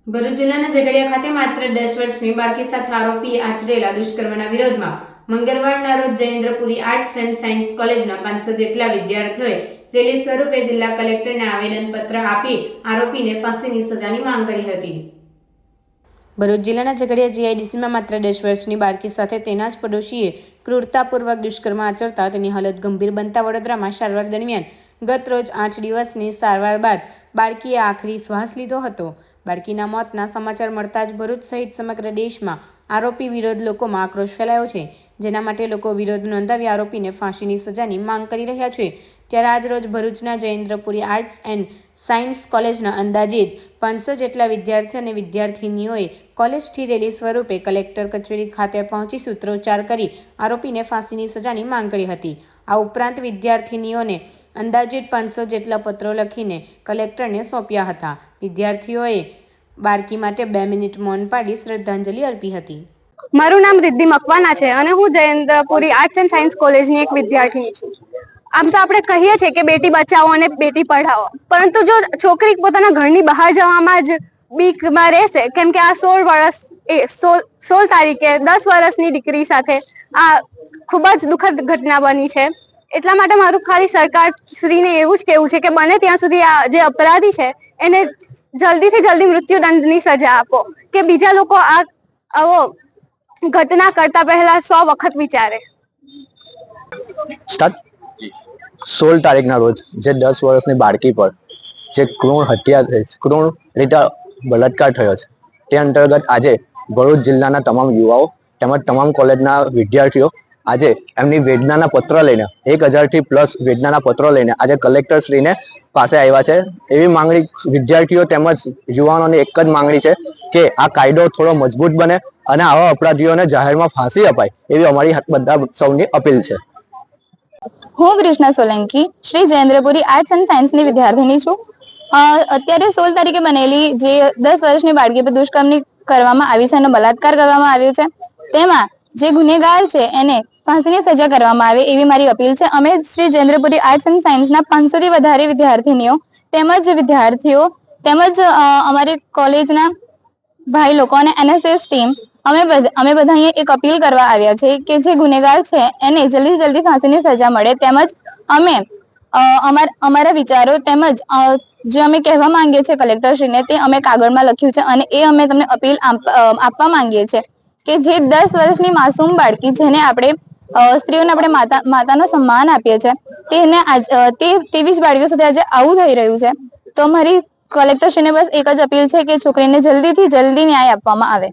ભરૂચ જિલ્લાના ઝઘડિયા ખાતે માત્ર 10 વર્ષની બાળકી સાથે આરોપીએ આચરેલા દુષ્કર્મના વિરોધમાં મંગળવારના રોજ જયેન્દ્રપુરી આર્ટ્સ એન્ડ સાયન્સ કોલેજના 500 જેટલા વિદ્યાર્થીઓએ રેલી સ્વરૂપે જિલ્લા કલેક્ટરને આવેદનપત્ર આપી આરોપીને ફાંસીની સજાની માંગ કરી હતી। ભરૂચ જિલ્લાના ઝઘડિયા જીઆઈડીસીમાં માત્ર 10 વર્ષની બાળકી સાથે તેના જ પડોશીએ ક્રૂરતાપૂર્વક દુષ્કર્મ આચરતા તેની હાલત ગંભીર બનતા વડોદરામાં સારવાર દરમિયાન ગત રોજ 8 દિવસની સારવાર બાદ બાળકીએ આખરી શ્વાસ લીધો હતો। બાળકીના મોતના સમાચાર મળતા જ ભરૂચ સહિત સમગ્ર દેશમાં આરોપી વિરોધ લોકોમાં આક્રોશ ફેલાયો છે, જેના માટે લોકો વિરોધ નોંધાવી આરોપીને ફાંસીની સજાની માંગ કરી રહ્યા છે। ત્યારે આજ રોજ ભરૂચના જયેન્દ્રપુરી આર્ટ્સ એન્ડ સાયન્સ કોલેજના અંદાજિત 500 જેટલા વિદ્યાર્થી અને વિદ્યાર્થિનીઓએ કોલેજથી રેલી સ્વરૂપે કલેક્ટર કચેરી ખાતે પહોંચી સૂત્રોચ્ચાર કરી આરોપીને ફાંસીની સજાની માંગ કરી હતી। આ ઉપરાંત વિદ્યાર્થિનીઓને અંદાજિત 500 જેટલા પત્રો લખીને કલેક્ટરને સોંપ્યા હતા। વિદ્યાર્થીઓએ બાળકી માટે 2 મિનિટ મૌન પાડી શ્રદ્ધાંજલિ અર્પી હતી। મારું નામ રિદ્ધિ મકવાના છે અને હું જયેન્દ્રપુરી આર્ટ્સ એન્ડ સાયન્સ કોલેજની એક વિદ્યાર્થીની છું। આમ તો આપણે કહીએ છીએ કે બેટી બચાવો અને બેટી પઢાઓ, પરંતુ જો છોકરી પોતાના ઘરની બહાર જવામાં જ બીકમાં રહેશે, કેમ કે આ 16 તારીખે 10 વર્ષની દીકરી સાથે આ ખૂબ જ દુઃખદ ઘટના બની છે। એટલા માટે મારું ખાલી સરકાર શ્રીને એવું જ કહેવું છે કે બને ત્યાં સુધી આ જે અપરાધી છે એને જલ્દીથી જલ્દી મૃત્યુદંડની સજા આપો, કે બીજા લોકો આવો ઘટના કરતા પહેલા 100 વખત વિચારે। 16 તારીખના રોજ જે 10 વર્ષની બાળકી પર જે ક્રૂર રીતે બળાત્કાર થયો છે, તે અંતર્ગત આજે ભરૂચ જિલ્લાના તમામ યુવાઓ તેમજ તમામ કોલેજના વિદ્યાર્થીઓ આજે એમની વેદનાના પત્ર લઈને 1000 થી પ્લસ વેદનાના પત્રો લઈને આજે કલેક્ટર શ્રીને પાસે આવ્યા છે। એવી માંગણી વિદ્યાર્થીઓ તેમજ યુવાનોની એક જ માંગણી છે કે આ કાયદો થોડો મજબૂત બને અને આવા અપરાધીઓને જાહેરમાં ફાંસી અપાય, એવી અમારી બધા સૌની અપીલ છે। હું કૃષ્ણા સોલંકી શ્રી જયેન્દ્રપુરી આર્ટ્સ એન્ડ સાયન્સની વિદ્યાર્થીની છું। અત્યારે 16 તારીખે બનેલી જે 10 વર્ષની બાળકી પર દુષ્કર્મ કરવામાં આવી છે અને બલાત્કાર કરવામાં આવ્યો છે, તેમાં જે ગુનેગાર છે એને ફાંસીની સજા કરવામાં આવે એવી મારી અપીલ છે। અમે શ્રી જયેન્દ્રપુરી આર્ટ્સ એન્ડ સાયન્સના 500 થી વધારે વિદ્યાર્થીનીઓ તેમજ વિદ્યાર્થીઓ તેમજ અમારી કોલેજના ભાઈ લોકો અને એનએસએસ ટીમ અમે બધા અહીંયા એક અપીલ કરવા આવ્યા છે કે જે ગુનેગાર છે એને જલ્દી જલ્દી ફાંસીની સજા મળે, તેમજ અમે અમારા વિચારો તેમજ જે અમે કહેવા માંગીએ છીએ કલેક્ટરશ્રીને તે અમે કાગળમાં લખ્યું છે અને એ અમે તમને અપીલ આપવા માંગીએ છીએ કે જે 10 વર્ષની માસૂમ બાળકી જેને આપણે સ્ત્રીઓને આપણે માતાનો સન્માન આપીએ છીએ તેવી જ બાળકીઓ સાથે આજે આવું થઈ રહ્યું છે। તો અમારી કલેક્ટરશ્રીને બસ એક જ અપીલ છે કે છોકરીને જલ્દીથી જલ્દી ન્યાય આપવામાં આવે।